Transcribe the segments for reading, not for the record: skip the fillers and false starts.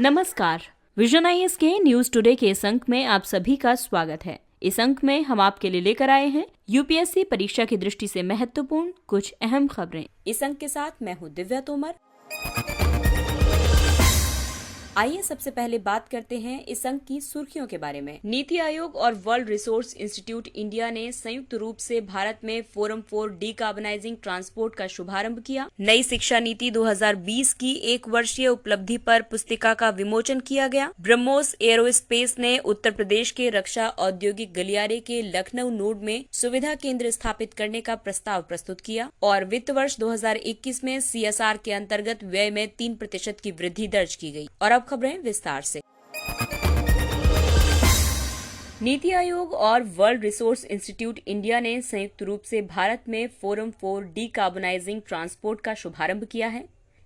नमस्कार। Vision IAS के news today के इस अंक में आप सभी का स्वागत है। इस अंक में हम आपके लिए लेकर आए हैं यूपीएससी परीक्षा की दृष्टि से महत्वपूर्ण कुछ अहम खबरें। इस अंक के साथ मैं हूं दिव्या तोमर। आइए सबसे पहले बात करते हैं इस अंक की सुर्खियों के बारे में। नीति आयोग और वर्ल्ड रिसोर्स इंस्टीट्यूट इंडिया ने संयुक्त रूप से भारत में फोरम फॉर डीकार्बनाइजिंग ट्रांसपोर्ट का शुभारंभ किया। नई शिक्षा नीति 2020 की 1 वर्षीय उपलब्धि पर पुस्तिका का विमोचन किया गया। ब्रह्मोस एरोस्पेस ने उत्तर प्रदेश के रक्षा औद्योगिक गलियारे के लखनऊ नोड में सुविधा केंद्र स्थापित करने का प्रस्ताव प्रस्तुत किया। और वित्त वर्ष 2021 में CSR के अंतर्गत व्यय में 3% की वृद्धि दर्ज की गई। और अब खबरें विस्तार से। नीति आयोग और वर्ल्ड रिसोर्स इंस्टीट्यूट इंडिया ने संयुक्त रूप से भारत में फोरम फॉर डीकार्बनाइजिंग ट्रांसपोर्ट का शुभारंभ किया है।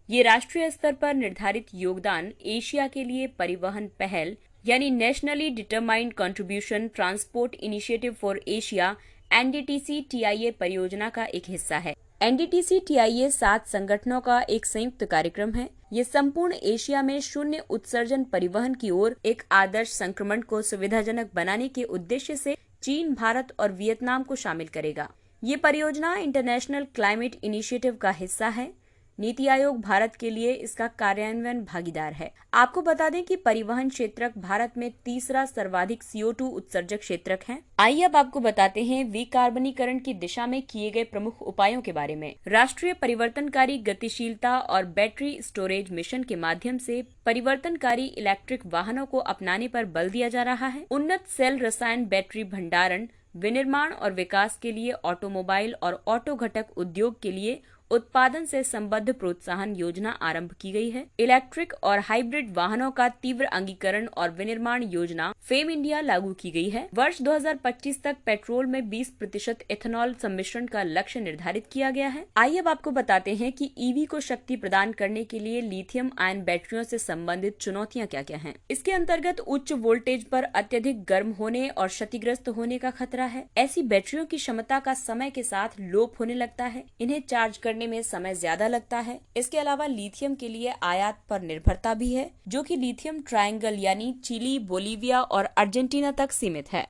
ये राष्ट्रीय स्तर पर निर्धारित योगदान एशिया के लिए परिवहन पहल यानी nationally determined contribution transport initiative for Asia NDTC-TIA परियोजना का एक हिस्सा है। NDTC-TIA 7 संगठनों का एक संयुक्त कार्यक्रम है। ये संपूर्ण एशिया में शून्य उत्सर्जन परिवहन की ओर एक आदर्श संक्रमण को सुविधाजनक बनाने के उद्देश्य से चीन, भारत और वियतनाम को शामिल करेगा। ये परियोजना इंटरनेशनल क्लाइमेट इनिशिएटिव का हिस्सा है। नीति आयोग भारत के लिए इसका कार्यान्वयन भागीदार है। आपको बता दें कि परिवहन क्षेत्रक भारत में तीसरा सर्वाधिक CO2 उत्सर्जक क्षेत्रक है। आइए अब आपको बताते हैं विकार्बनीकरण की दिशा में किए गए प्रमुख उपायों के बारे में। राष्ट्रीय परिवर्तनकारी गतिशीलता और बैटरी स्टोरेज मिशन के माध्यम से परिवर्तनकारी इलेक्ट्रिक वाहनों को अपनाने पर बल दिया जा रहा है। उन्नत सेल रसायन बैटरी भंडारण, विनिर्माण और विकास के लिए ऑटोमोबाइल और ऑटो घटक उद्योग के लिए उत्पादन से संबद्ध प्रोत्साहन योजना आरंभ की गई है। इलेक्ट्रिक और हाइब्रिड वाहनों का तीव्र अंगीकरण और विनिर्माण योजना फेम इंडिया लागू की गई है। वर्ष 2025 तक पेट्रोल में 20% एथेनॉल सम्मिश्रण का लक्ष्य निर्धारित किया गया है। आइए अब आपको बताते हैं कि EV को शक्ति प्रदान करने के लिए लिथियम आयन बैटरियों से संबंधित चुनौतियां क्या क्या हैं। इसके अंतर्गत उच्च वोल्टेज पर अत्यधिक गर्म होने और क्षतिग्रस्त होने का खतरा है। ऐसी बैटरियों की क्षमता का समय के साथ लोप होने लगता है। इन्हें चार्ज करने में समय ज्यादा लगता है। इसके अलावा लिथियम के लिए आयात पर निर्भरता भी है, जो कि लिथियम ट्रायंगल यानी चिली, बोलीविया और अर्जेंटीना तक सीमित है।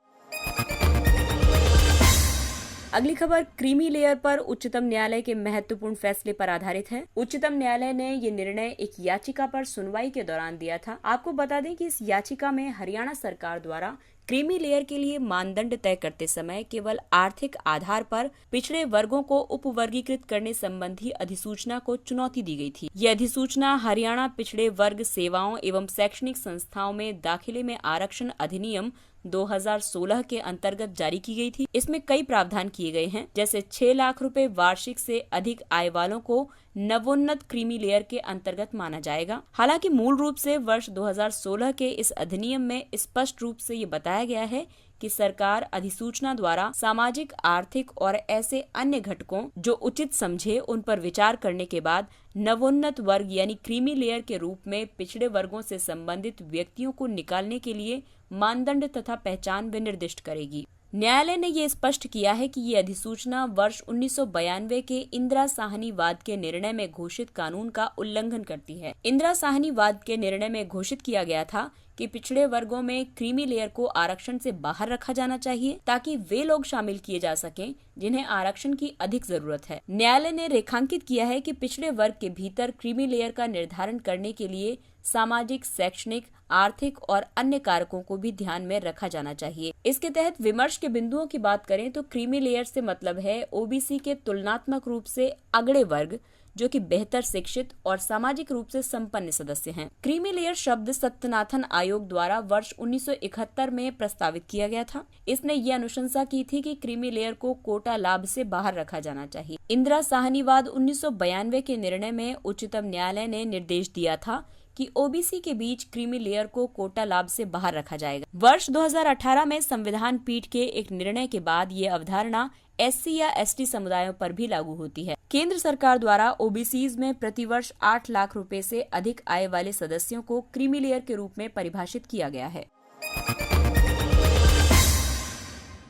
अगली खबर क्रीमी लेयर पर उच्चतम न्यायालय के महत्वपूर्ण फैसले पर आधारित है। उच्चतम न्यायालय ने ये निर्णय एक याचिका पर सुनवाई के दौरान दिया था। आपको बता दें कि इस याचिका में हरियाणा सरकार द्वारा क्रीमी लेयर के लिए मानदंड तय करते समय केवल आर्थिक आधार पर पिछड़े वर्गों को उपवर्गीकृत करने संबंधी अधिसूचना को चुनौती दी गई थी। यह अधिसूचना हरियाणा पिछड़े वर्ग सेवाओं एवं शैक्षणिक संस्थाओं में दाखिले में आरक्षण अधिनियम 2016 के अंतर्गत जारी की गई थी। इसमें कई प्रावधान किए गए हैं, जैसे 6 लाख रुपए वार्षिक से अधिक आय वालों को नवोन्नत क्रीमी लेयर के अंतर्गत माना जाएगा। हालांकि मूल रूप से वर्ष 2016 के इस अधिनियम में स्पष्ट रूप से ये बताया गया है कि सरकार अधिसूचना द्वारा सामाजिक, आर्थिक और ऐसे अन्य घटकों जो उचित समझे उन पर विचार करने के बाद नवोन्नत वर्ग यानी क्रीमी लेयर के रूप में पिछड़े वर्गों से संबंधित व्यक्तियों को निकालने के लिए मानदंड तथा पहचान विनिर्दिष्ट करेगी। न्यायालय ने ये स्पष्ट किया है कि ये अधिसूचना वर्ष 1992 के इंदिरा साहनी वाद के निर्णय में घोषित कानून का उल्लंघन करती है। इंदिरा साहनी वाद के निर्णय में घोषित किया गया था कि पिछड़े वर्गों में क्रीमी लेयर को आरक्षण से बाहर रखा जाना चाहिए, ताकि वे लोग शामिल किए जा सकें जिन्हें आरक्षण की अधिक जरूरत है। न्यायालय ने रेखांकित किया है कि पिछड़े वर्ग के भीतर क्रीमी लेयर का निर्धारण करने के लिए सामाजिक, शैक्षणिक, आर्थिक और अन्य कारकों को भी ध्यान में रखा जाना चाहिए। इसके तहत विमर्श के बिंदुओं की बात करें तो क्रीमी लेयर से मतलब है OBC के तुलनात्मक रूप से अगड़े वर्ग, जो कि बेहतर शिक्षित और सामाजिक रूप से संपन्न सदस्य हैं। क्रीमी लेयर शब्द सत्यनाथन आयोग द्वारा वर्ष 1971 में प्रस्तावित किया गया था। इसने ये अनुशंसा की थी कि क्रीमी लेयर को कोटा लाभ से बाहर रखा जाना चाहिए। इंदिरा साहनीवाद 1992 के निर्णय में उच्चतम न्यायालय ने निर्देश दिया था कि OBC के बीच क्रीमी लेयर को कोटा लाभ से बाहर रखा जाएगा। वर्ष 2018 में संविधान पीठ के एक निर्णय के बाद ये अवधारणा SC या ST समुदायों पर भी लागू होती है। केंद्र सरकार द्वारा OBCs में प्रतिवर्ष 8 लाख रुपए से अधिक आय वाले सदस्यों को क्रीमी लेयर के रूप में परिभाषित किया गया है।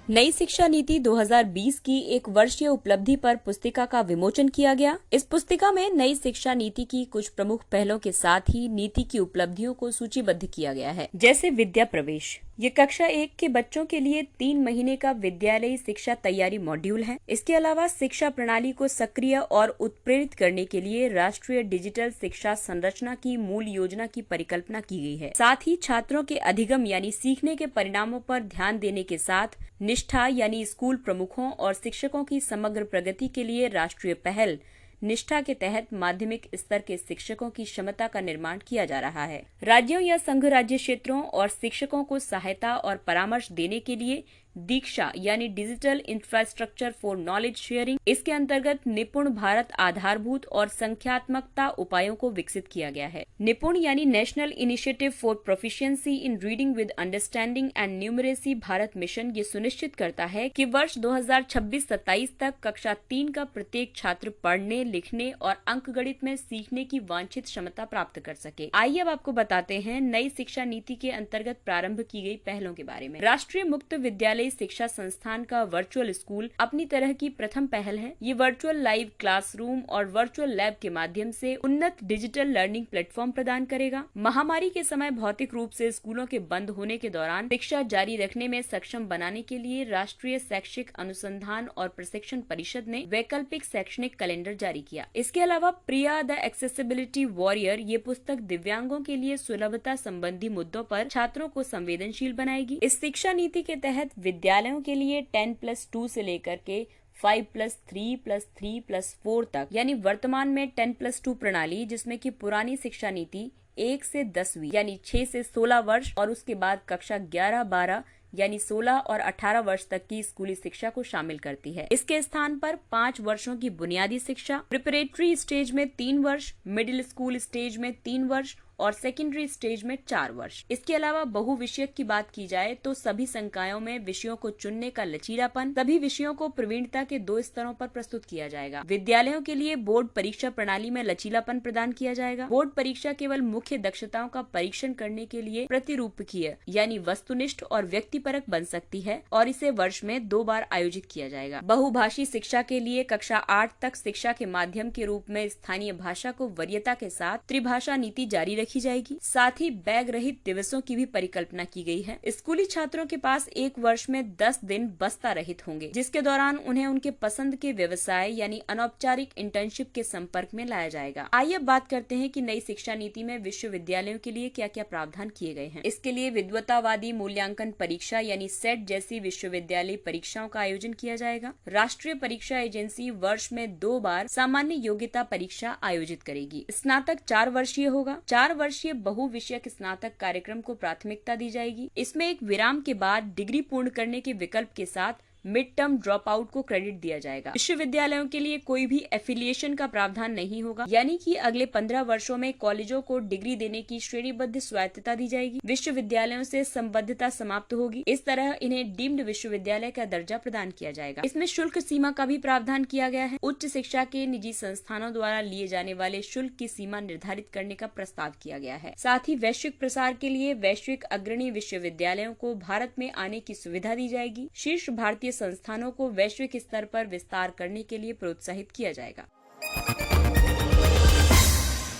नई शिक्षा नीति 2020 की एक वर्षीय उपलब्धि पर पुस्तिका का विमोचन किया गया। इस पुस्तिका में नई शिक्षा नीति की कुछ प्रमुख पहलों के साथ ही नीति की उपलब्धियों को सूचीबद्ध किया गया है, जैसे विद्या प्रवेश। ये कक्षा 1 के बच्चों के लिए 3 महीने का विद्यालयी शिक्षा तैयारी मॉड्यूल है। इसके अलावा शिक्षा प्रणाली को सक्रिय और उत्प्रेरित करने के लिए राष्ट्रीय डिजिटल शिक्षा संरचना की मूल योजना की परिकल्पना की गई है। साथ ही छात्रों के अधिगम यानी सीखने के परिणामों पर ध्यान देने के साथ निष्ठा यानी स्कूल प्रमुखों और शिक्षकों की समग्र प्रगति के लिए राष्ट्रीय पहल निष्ठा के तहत माध्यमिक स्तर के शिक्षकों की क्षमता का निर्माण किया जा रहा है। राज्यों या संघ राज्य क्षेत्रों और शिक्षकों को सहायता और परामर्श देने के लिए दीक्षा यानी digital infrastructure for knowledge sharing, इसके अंतर्गत निपुण भारत आधारभूत और संख्यात्मकता उपायों को विकसित किया गया है। निपुण यानी national initiative for proficiency in reading with understanding and numeracy Bharat mission ये सुनिश्चित करता है कि वर्ष 2026-27 तक कक्षा 3 का प्रत्येक छात्र पढ़ने, लिखने और अंकगणित में सीखने की वांछित क्षमता प्राप्त कर सके। आइए अब आपको बताते हैं नई शिक्षा नीति के अंतर्गत प्रारंभ की गई पहलों के बारे में। राष्ट्रीय मुक्त विद्यालय शिक्षा संस्थान का वर्चुअल स्कूल अपनी तरह की प्रथम पहल है। ये वर्चुअल लाइव क्लासरूम और वर्चुअल लैब के माध्यम से उन्नत डिजिटल लर्निंग प्लेटफॉर्म प्रदान करेगा। महामारी के समय भौतिक रूप से स्कूलों के बंद होने के दौरान शिक्षा जारी रखने में सक्षम बनाने के लिए राष्ट्रीय शैक्षिक अनुसंधान और प्रशिक्षण परिषद ने वैकल्पिक शैक्षणिक कैलेंडर जारी किया। इसके अलावा प्रिया द एक्सेसिबिलिटी वॉरियर ये पुस्तक दिव्यांगों के लिए सुलभता संबंधी मुद्दों पर छात्रों को संवेदनशील बनाएगी। इस शिक्षा नीति के तहत विद्यालयों के लिए 10+2 से लेकर के 5+3+3+4 तक यानी वर्तमान में 10+2 प्रणाली, जिसमें कि पुरानी शिक्षा नीति 1 से 10वीं यानी 6 से 16 वर्ष और उसके बाद कक्षा 11-12 यानी 16 और 18 वर्ष तक की स्कूली शिक्षा को शामिल करती है। इसके स्थान पर 5 वर्षों की बुनियादी शिक्षा, प्रिपरेटरी स्टेज में 3 वर्ष, मिडिल स्कूल स्टेज में 3 वर्ष और सेकेंडरी स्टेज में 4 वर्ष। इसके अलावा बहुविषयक की बात की जाए तो सभी संकायों में विषयों को चुनने का लचीलापन, सभी विषयों को प्रवीणता के 2 स्तरों पर प्रस्तुत किया जाएगा। विद्यालयों के लिए बोर्ड परीक्षा प्रणाली में लचीलापन प्रदान किया जाएगा। बोर्ड परीक्षा केवल मुख्य दक्षताओं का परीक्षण करने के लिए प्रतिरूपकीय यानी वस्तुनिष्ठ और व्यक्तिपरक बन सकती है और इसे वर्ष में 2 बार आयोजित किया जाएगा। बहुभाषी शिक्षा के लिए कक्षा 8 तक शिक्षा के माध्यम के रूप में स्थानीय भाषा को वरीयता के साथ त्रिभाषा नीति जारी रखी जाएगी। साथ ही बैग रहित दिवसों की भी परिकल्पना की गई है। स्कूली छात्रों के पास एक वर्ष में 10 दिन बस्ता रहित होंगे, जिसके दौरान उन्हें उनके पसंद के व्यवसाय यानी अनौपचारिक इंटर्नशिप के संपर्क में लाया जाएगा। आइए अब बात करते हैं कि नई शिक्षा नीति में विश्वविद्यालयों के लिए क्या क्या प्रावधान किए गए हैं। इसके लिए विद्वतावादी मूल्यांकन परीक्षा यानी सेट जैसी विश्वविद्यालय परीक्षाओं का आयोजन किया जाएगा। राष्ट्रीय परीक्षा एजेंसी वर्ष में 2 बार सामान्य योग्यता परीक्षा आयोजित करेगी। स्नातक 4 वर्षीय होगा। 4 वर्षीय बहुविषयक स्नातक कार्यक्रम को प्राथमिकता दी जाएगी। इसमें एक विराम के बाद डिग्री पूर्ण करने के विकल्प के साथ मिड टर्म ड्रॉप आउट को क्रेडिट दिया जाएगा। विश्वविद्यालयों के लिए कोई भी एफिलिएशन का प्रावधान नहीं होगा, यानी कि अगले 15 वर्षों में कॉलेजों को डिग्री देने की श्रेणीबद्ध स्वायत्तता दी जाएगी। विश्वविद्यालयों से संबद्धता समाप्त होगी। इस तरह इन्हें डीम्ड विश्वविद्यालय का दर्जा प्रदान किया जाएगा। इसमें शुल्क सीमा का भी प्रावधान किया गया है। उच्च शिक्षा के निजी संस्थानों द्वारा लिए जाने वाले शुल्क की सीमा निर्धारित करने का प्रस्ताव किया गया है। साथ ही वैश्विक प्रसार के लिए वैश्विक अग्रणी विश्वविद्यालयों को भारत में आने की सुविधा दी जाएगी। शीर्ष भारतीय संस्थानों को वैश्विक स्तर पर विस्तार करने के लिए प्रोत्साहित किया जाएगा।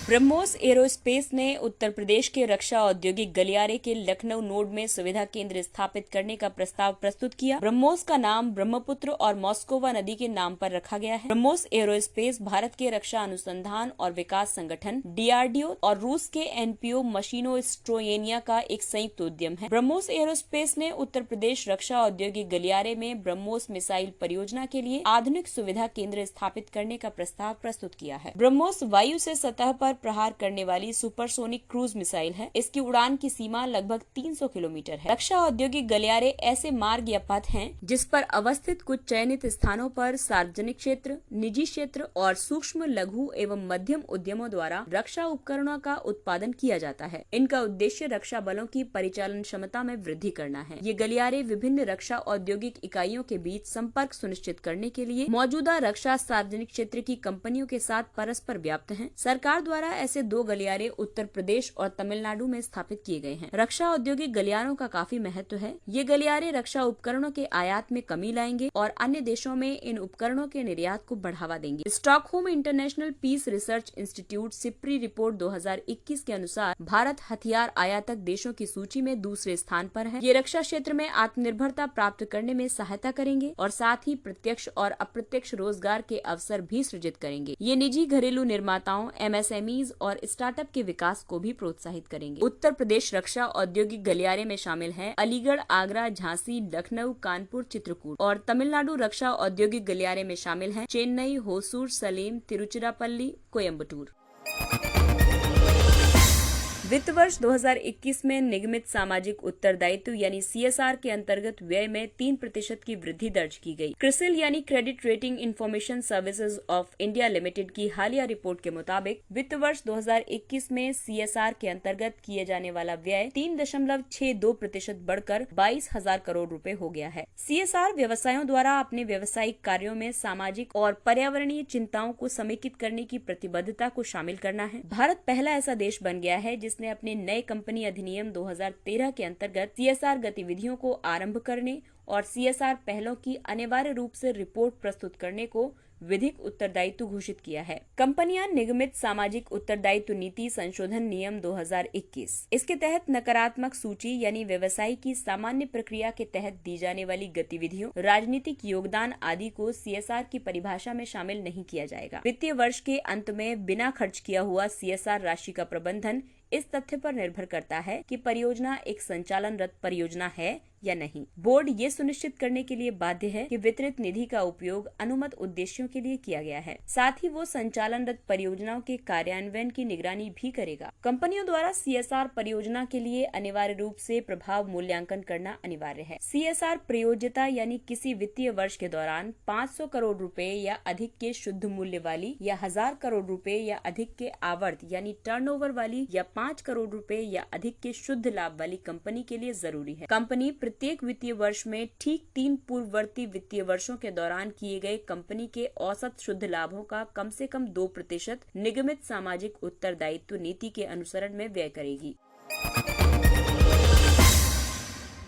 ब्रह्मोस एरोस्पेस ने उत्तर प्रदेश के रक्षा औद्योगिक गलियारे के लखनऊ नोड में सुविधा केंद्र स्थापित करने का प्रस्ताव प्रस्तुत किया। ब्रह्मोस का नाम ब्रह्मपुत्र और मॉस्कोवा नदी के नाम पर रखा गया है। ब्रह्मोस एरोस्पेस भारत के रक्षा अनुसंधान और विकास संगठन DRDO और रूस के NPO मशीनोस्ट्रोयेनिया का एक संयुक्त उद्यम है। ब्रह्मोस एरोस्पेस ने उत्तर प्रदेश रक्षा औद्योगिक गलियारे में ब्रह्मोस मिसाइल परियोजना के लिए आधुनिक सुविधा केंद्र स्थापित करने का प्रस्ताव प्रस्तुत किया है। ब्रह्मोस वायु से सतह पर प्रहार करने वाली सुपरसोनिक क्रूज मिसाइल है। इसकी उड़ान की सीमा लगभग 300 किलोमीटर है। रक्षा औद्योगिक गलियारे ऐसे मार्ग या पथ हैं जिस पर अवस्थित कुछ चयनित स्थानों पर सार्वजनिक क्षेत्र, निजी क्षेत्र और सूक्ष्म, लघु एवं मध्यम उद्यमों द्वारा रक्षा उपकरणों का उत्पादन किया जाता है। इनका उद्देश्य रक्षा बलों की परिचालन क्षमता में वृद्धि करना है। ये गलियारे विभिन्न रक्षा औद्योगिक इकाइयों के बीच संपर्क सुनिश्चित करने के लिए मौजूदा रक्षा सार्वजनिक क्षेत्र की कंपनियों के साथ परस्पर व्याप्त हैं। सरकार द्वारा द्वारा ऐसे 2 गलियारे उत्तर प्रदेश और तमिलनाडु में स्थापित किए गए हैं। रक्षा औद्योगिक गलियारों का काफी महत्व है। ये गलियारे रक्षा उपकरणों के आयात में कमी लाएंगे और अन्य देशों में इन उपकरणों के निर्यात को बढ़ावा देंगे। Stockholm International Peace Research Institute SIPRI report 2021 के अनुसार भारत हथियार आयातक देशों की सूची में दूसरे स्थान पर है। ये रक्षा क्षेत्र में आत्मनिर्भरता प्राप्त करने में सहायता करेंगे और साथ ही प्रत्यक्ष और अप्रत्यक्ष रोजगार के अवसर भी सृजित करेंगे। ये निजी घरेलू निर्माताओं, MSMEs और स्टार्टअप के विकास को भी प्रोत्साहित करेंगे। उत्तर प्रदेश रक्षा औद्योगिक गलियारे में शामिल है अलीगढ़, आगरा, झांसी, लखनऊ, कानपुर, चित्रकूट। और तमिलनाडु रक्षा औद्योगिक गलियारे में शामिल है चेन्नई, होसूर, सलेम, तिरुचिरापल्ली, कोयम्बटूर। वित्त वर्ष 2021 में निगमित सामाजिक उत्तरदायित्व यानी CSR के अंतर्गत व्यय में 3% की वृद्धि दर्ज की गई। क्रिसिल यानी credit rating information services of India limited की हालिया रिपोर्ट के मुताबिक वित्त वर्ष 2021 में CSR के अंतर्गत किए जाने वाला व्यय 3.62% बढ़कर 22,000 करोड़ रुपए हो गया है। CSR व्यवसायों द्वारा अपने व्यवसायिक कार्यों में सामाजिक और पर्यावरणीय चिंताओं को समेकित करने की प्रतिबद्धता को शामिल करना है। भारत पहला ऐसा देश बन गया है जिसने अपने नए कंपनी अधिनियम 2013 के अंतर्गत CSR गतिविधियों को आरंभ करने और CSR पहलों की अनिवार्य रूप से रिपोर्ट प्रस्तुत करने को विधिक उत्तरदायित्व घोषित किया है। कंपनियां निगमित सामाजिक उत्तरदायित्व नीति संशोधन नियम 2021 इसके तहत नकारात्मक सूची यानी व्यवसाय की सामान्य प्रक्रिया के तहत दी जाने वाली गतिविधियों, राजनीतिक योगदान आदि को CSR की परिभाषा में शामिल नहीं किया जाएगा। वित्तीय वर्ष के अंत में बिना खर्च किया हुआ CSR राशि का प्रबंधन इस तथ्य पर निर्भर करता है कि परियोजना एक संचालनरत परियोजना है या नहीं। बोर्ड ये सुनिश्चित करने के लिए बाध्य है कि वितरित निधि का उपयोग अनुमत उद्देश्यों के लिए किया गया है। साथ ही वो संचालनरत परियोजनाओं के कार्यान्वयन की निगरानी भी करेगा। कंपनियों द्वारा CSR परियोजना के लिए अनिवार्य रूप से प्रभाव मूल्यांकन करना अनिवार्य है। CSR प्रयोज्यता यानी किसी वित्तीय वर्ष के दौरान 500 करोड़ रुपए या अधिक के शुद्ध मूल्य वाली या 1000 करोड़ रुपए या अधिक के आवर्त यानी टर्नओवर वाली या 5 करोड़ रुपए या अधिक के शुद्ध लाभ वाली कंपनी के लिए जरूरी है। कंपनी प्रत्येक वित्तीय वर्ष में ठीक 3 पूर्ववर्ती वित्तीय वर्षों के दौरान किए गए कंपनी के औसत शुद्ध लाभों का कम से कम 2% निगमित सामाजिक उत्तरदायित्व नीति के अनुसरण में व्यय करेगी।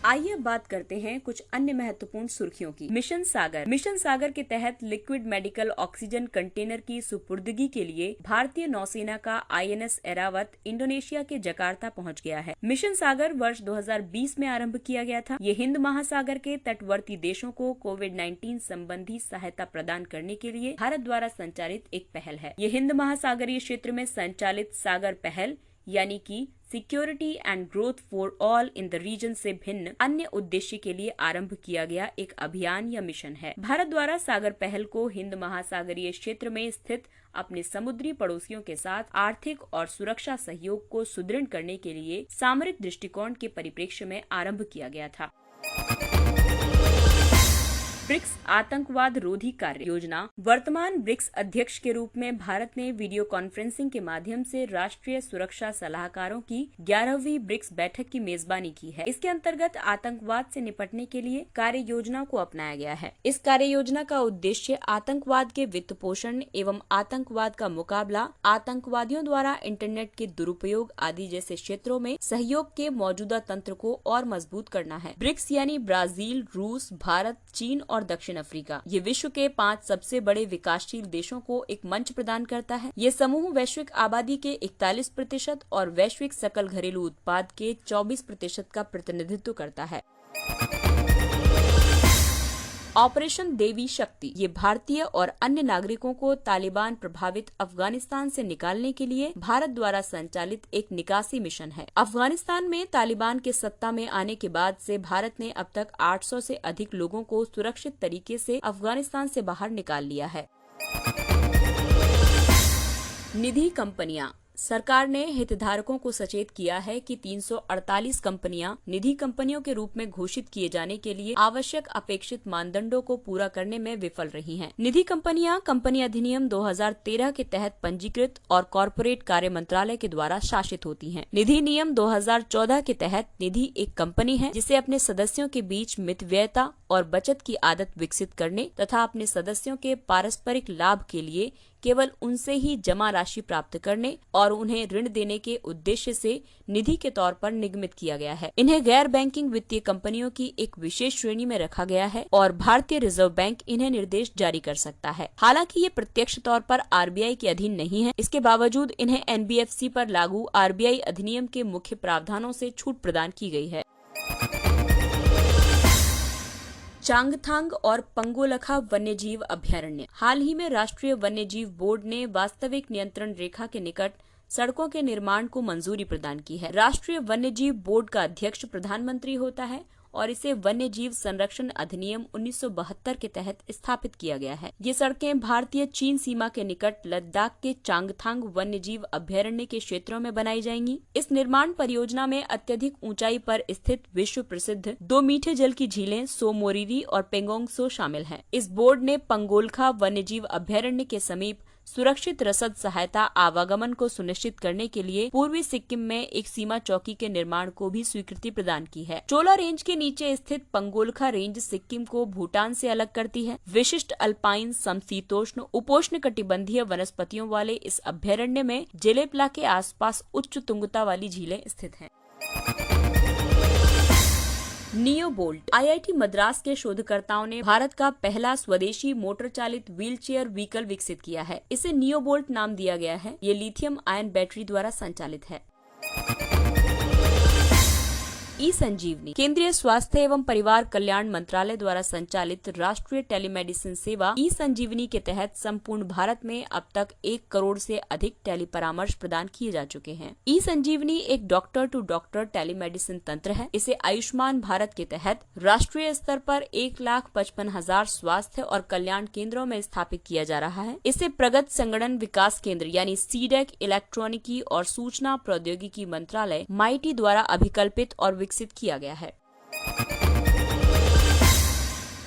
आइए अब बात करते हैं कुछ अन्य महत्वपूर्ण सुर्खियों की। मिशन सागर के तहत लिक्विड मेडिकल ऑक्सीजन कंटेनर की सुपुर्दगी के लिए भारतीय नौसेना का INS एरावत इंडोनेशिया के जकार्ता पहुंच गया है। मिशन सागर वर्ष 2020 में आरंभ किया गया था। ये हिंद महासागर के तटवर्ती देशों को कोविड-19 संबंधी सहायता प्रदान करने के लिए भारत द्वारा संचालित एक पहल है। ये हिंद महासागरीय क्षेत्र में संचालित सागर पहल यानी कि security and growth for all in the region से भिन्न अन्य उद्देश्य के लिए आरंभ किया गया एक अभियान या मिशन है। भारत द्वारा सागर पहल को हिंद महासागरीय क्षेत्र में स्थित अपने समुद्री पड़ोसियों के साथ आर्थिक और सुरक्षा सहयोग को सुदृढ़ करने के लिए सामरिक दृष्टिकोण के परिप्रेक्ष्य में आरंभ किया गया था। ब्रिक्स आतंकवाद रोधी कार्य योजना। वर्तमान ब्रिक्स अध्यक्ष के रूप में भारत ने वीडियो कॉन्फ्रेंसिंग के माध्यम से राष्ट्रीय सुरक्षा सलाहकारों की 11वीं ब्रिक्स बैठक की मेजबानी की है। इसके अंतर्गत आतंकवाद से निपटने के लिए कार्य योजना को अपनाया गया है। इस कार्य योजना का उद्देश्य आतंकवाद के वित्त पोषण एवं आतंकवाद का मुकाबला, आतंकवादियों द्वारा इंटरनेट के दुरुपयोग आदि जैसे क्षेत्रों में सहयोग के मौजूदा तंत्र को और मजबूत करना है। ब्रिक्स यानी ब्राजील, रूस, भारत, चीन और दक्षिण अफ्रीका ये विश्व के 5 सबसे बड़े विकासशील देशों को एक मंच प्रदान करता है। ये समूह वैश्विक आबादी के 41% और वैश्विक सकल घरेलू उत्पाद के 24% का प्रतिनिधित्व करता है। ऑपरेशन देवी शक्ति ये भारतीय और अन्य नागरिकों को तालिबान प्रभावित अफगानिस्तान से निकालने के लिए भारत द्वारा संचालित एक निकासी मिशन है। अफगानिस्तान में तालिबान के सत्ता में आने के बाद से भारत ने अब तक 800 से अधिक लोगों को सुरक्षित तरीके से अफगानिस्तान से बाहर निकाल लिया है। निधि कंपनियां। सरकार ने हितधारकों को सचेत किया है कि 348 कंपनियां निधि कंपनियों के रूप में घोषित किए जाने के लिए आवश्यक अपेक्षित मानदंडों को पूरा करने में विफल रही हैं। निधि कंपनियां कंपनी अधिनियम 2013 के तहत पंजीकृत और कॉरपोरेट कार्य मंत्रालय के द्वारा शासित होती हैं। निधि नियम 2014 के तहत निधि एक कंपनी है जिसे अपने सदस्यों के बीच मितव्ययता और बचत की आदत विकसित करने तथा अपने सदस्यों के पारस्परिक लाभ के लिए केवल उनसे ही जमा राशि प्राप्त करने और उन्हें ऋण देने के उद्देश्य से निधि के तौर पर निगमित किया गया है। इन्हें गैर बैंकिंग वित्तीय कंपनियों की एक विशेष श्रेणी में रखा गया है और भारतीय रिजर्व बैंक इन्हें निर्देश जारी कर सकता है। हालांकि ये प्रत्यक्ष तौर पर आरबीआई के अधीन नहीं है, इसके बावजूद इन्हें एनबीएफसी पर लागू आरबीआई अधिनियम के मुख्य प्रावधानों से छूट प्रदान की गई है। चांगथांग और पंगोलखा वन्यजीव अभयारण्य। हाल ही में राष्ट्रीय वन्यजीव बोर्ड ने वास्तविक नियंत्रण रेखा के निकट सड़कों के निर्माण को मंजूरी प्रदान की है। राष्ट्रीय वन्यजीव बोर्ड का अध्यक्ष प्रधानमंत्री होता है और इसे वन्यजीव संरक्षण अधिनियम 1972 के तहत स्थापित किया गया है। ये सड़कें भारतीय चीन सीमा के निकट लद्दाख के चांगथांग वन्यजीव अभयारण्य के क्षेत्रों में बनाई जाएंगी। इस निर्माण परियोजना में अत्यधिक ऊंचाई पर स्थित विश्व प्रसिद्ध 2 मीठे जल की झीलें सो मोरिरी और पेंगोंग सो शामिल हैं। इस बोर्ड ने पंगोलखा वन्यजीव अभयारण्य के समीप सुरक्षित रसद सहायता आवागमन को सुनिश्चित करने के लिए पूर्वी सिक्किम में एक सीमा चौकी के निर्माण को भी स्वीकृति प्रदान की है। चोला रेंज के नीचे स्थित पंगोलखा रेंज सिक्किम को भूटान से अलग करती है। विशिष्ट अल्पाइन समशीतोष्ण उपोष्ण कटिबंधीय वनस्पतियों वाले इस अभयारण्य में जेलेपला के आसपास उच्च तुंगता वाली झीलें स्थित हैं। Neo bolt. आईआईटी मद्रास के शोधकर्ताओं ने भारत का पहला स्वदेशी मोटर चालित व्हीलचेयर व्हीकल विकसित किया है। इसे नियो बोल्ट नाम दिया गया है। ये लिथियम आयन बैटरी द्वारा संचालित है। ई संजीवनी। केंद्रीय स्वास्थ्य एवं परिवार कल्याण मंत्रालय द्वारा संचालित राष्ट्रीय टेलीमेडिसिन सेवा ई संजीवनी के तहत संपूर्ण भारत में अब तक 1 करोड़ से अधिक टेली परामर्श प्रदान किए जा चुके हैं। ई संजीवनी एक डॉक्टर टू डॉक्टर टेलीमेडिसिन तंत्र है। इसे आयुष्मान भारत के तहत राष्ट्रीय स्तर पर 1,55,000 स्वास्थ्य और कल्याण केंद्रों में स्थापित किया जा रहा है। इसे प्रगत संगणन विकास केंद्र यानी सीडेक, इलेक्ट्रॉनिकी और सूचना प्रौद्योगिकी मंत्रालय माइटी द्वारा अभिकल्पित और विकसित किया गया है।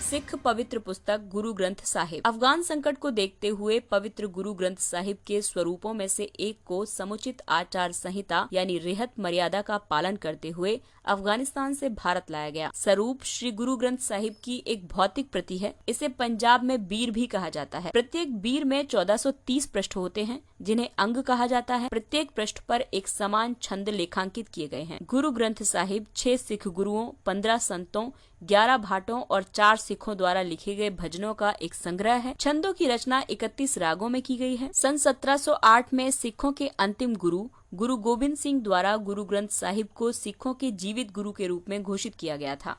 सिख पवित्र पुस्तक गुरु ग्रंथ साहिब। अफगान संकट को देखते हुए पवित्र गुरु ग्रंथ साहिब के स्वरूपों में से एक को समुचित आचार संहिता यानी रिहत मर्यादा का पालन करते हुए अफगानिस्तान से भारत लाया गया। स्वरूप श्री गुरु ग्रंथ साहिब की एक भौतिक प्रति है। इसे पंजाब में बीर भी कहा जाता है। प्रत्येक बीर में 1430 पृष्ठ होते हैं जिन्हें अंग कहा जाता है। प्रत्येक पृष्ठ पर एक समान छंद लेखांकित किए गए हैं। गुरु ग्रंथ साहिब 6 सिख गुरुओं, 15 संतों, 11 भाटों और 4 सिखों द्वारा लिखे गए भजनों का एक संग्रह है। छंदों की रचना 31 रागों में की गई है। सन 1708 में सिखों के अंतिम गुरु गुरु गोबिंद सिंह द्वारा गुरु ग्रंथ साहिब को सिखों के जीवित गुरु के रूप में घोषित किया गया था।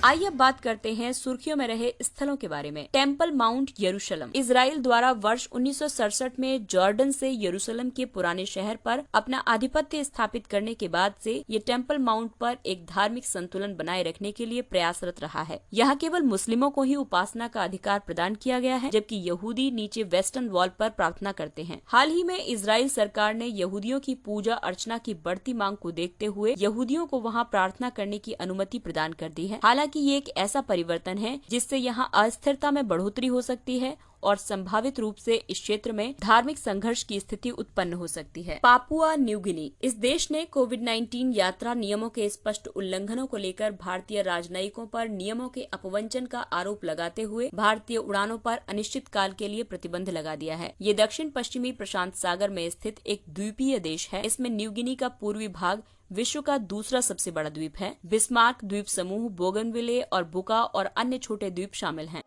आइए अब बात करते हैं सुर्खियों में रहे स्थलों के बारे में। टेम्पल माउंट यरूशलेम। इजराइल द्वारा वर्ष 1967 में जॉर्डन से यरूशलेम के पुराने शहर पर अपना आधिपत्य स्थापित करने के बाद से ये टेम्पल माउंट पर एक धार्मिक संतुलन बनाए रखने के लिए प्रयासरत रहा है। यहाँ केवल मुस्लिमों को ही उपासना का अधिकार प्रदान किया गया है, जबकि यहूदी नीचे वेस्टर्न वॉल पर प्रार्थना करते हैं। हाल ही में इजराइल सरकार ने यहूदियों की पूजा अर्चना की बढ़ती मांग को देखते हुए यहूदियों को वहाँ प्रार्थना करने की अनुमति प्रदान कर दी है। हालांकि ये एक ऐसा परिवर्तन है जिससे यहाँ अस्थिरता में बढ़ोतरी हो सकती है और संभावित रूप से इस क्षेत्र में धार्मिक संघर्ष की स्थिति उत्पन्न हो सकती है। Papua New Guinea. इस देश ने कोविड-19 यात्रा नियमों के स्पष्ट उल्लंघनों को लेकर भारतीय राजनयिकों पर नियमों के अपवंचन का आरोप लगाते हुए भारतीय उड़ानों पर अनिश्चित काल के लिए प्रतिबंध लगा दिया है। ये दक्षिण पश्चिमी प्रशांत सागर में स्थित एक द्वीपीय देश है। इसमें न्यू गिनी का पूर्वी भाग विश्व का दूसरा सबसे बड़ा द्वीप है। बिस्मार्क द्वीप समूह, बोगनविले और बुका और अन्य छोटे द्वीप शामिल हैं।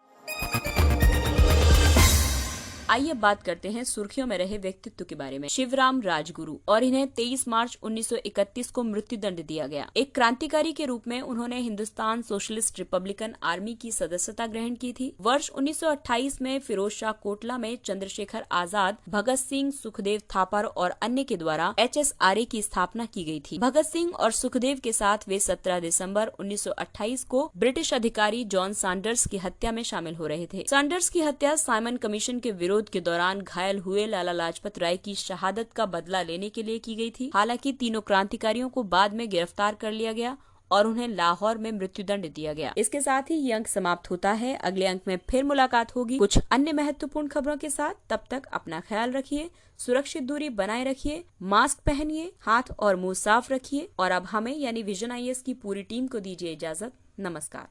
आइए बात करते हैं सुर्खियों में रहे व्यक्तित्व के बारे में। शिवराम राजगुरु, और इन्हें 23 मार्च 1931 को मृत्युदंड दिया गया। एक क्रांतिकारी के रूप में उन्होंने हिंदुस्तान सोशलिस्ट रिपब्लिकन आर्मी की सदस्यता ग्रहण की थी। वर्ष 1928 में फिरोज शाह कोटला में चंद्रशेखर आजाद, भगत सिंह, सुखदेव थापर और अन्य के द्वारा HSRA की स्थापना की गई थी। भगत सिंह और सुखदेव के साथ वे 17 दिसंबर 1928 को ब्रिटिश अधिकारी जॉन सैंडर्स की हत्या में शामिल हो रहे थे। सैंडर्स की हत्या साइमन कमीशन के विरोध के दौरान घायल हुए लाला लाजपत राय की शहादत का बदला लेने के लिए की गई थी। हालांकि तीनों क्रांतिकारियों को बाद में गिरफ्तार कर लिया गया और उन्हें लाहौर में मृत्युदंड दिया गया। इसके साथ ही ये अंक समाप्त होता है। अगले अंक में फिर मुलाकात होगी कुछ अन्य महत्वपूर्ण खबरों के साथ। तब तक अपना ख्याल रखिए, सुरक्षित दूरी बनाए रखिए, मास्क पहनिए, हाथ और मुंह साफ रखिए और अब हमें यानी विजन IAS की पूरी टीम को दीजिए इजाजत। नमस्कार।